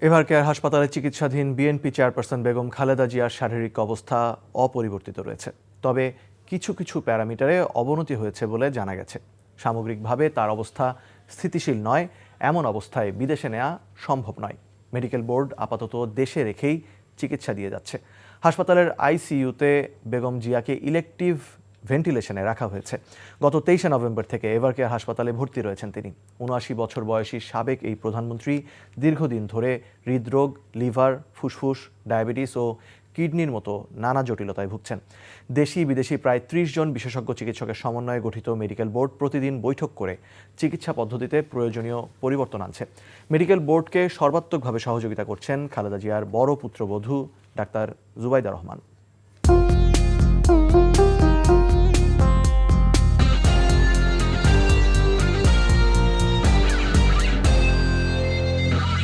Ever care হাসপাতালে চিকিৎসাধীন BNP chairperson Begum Khaleda জিয়ার শারীরিক অবস্থা অপরিবর্তিত রয়েছে। তবে কিছু কিছু প্যারামিটারে অবনতি হয়েছে বলে জানা গেছে। সামগ্রিকভাবে তার অবস্থা স্থিতিশীল নয়। এমন অবস্থায় বিদেশে নেওয়া সম্ভব নয়। মেডিকেল বোর্ড আপাতত দেশে রেখেই চিকিৎসা দিয়ে যাচ্ছে। হাসপাতালের আইসিইউতে বেগম জিয়াকে ইলেকটিভ ভেন্টিলেশনে রাখা হয়েছে। গত 23 নভেম্বর থেকে এভার কেয়ার হাসপাতালে ভর্তি রয়েছেন তিনি। ৭৯ বছর বয়সী সাবেক এই প্রধানমন্ত্রী দীর্ঘদিন ধরে হৃদরোগ, লিভার, ফুসফুস, ডায়াবেটিস ও কিডনির মতো নানা জটিলতায় ভুগছেন। দেশি বিদেশি প্রায় ৩০ জন বিশেষজ্ঞ চিকিৎসকের সমন্বয়ে গঠিত মেডিকেল বোর্ড প্রতিদিন বৈঠক করে চিকিৎসা পদ্ধতিতে প্রয়োজনীয় পরিবর্তন আনছে। মেডিকেল বোর্ডকে সর্বাত্মকভাবে সহযোগিতা করছেন খালেদা জিয়ার বড় পুত্রবধূ ডাক্তার জুবাইদা রহমান।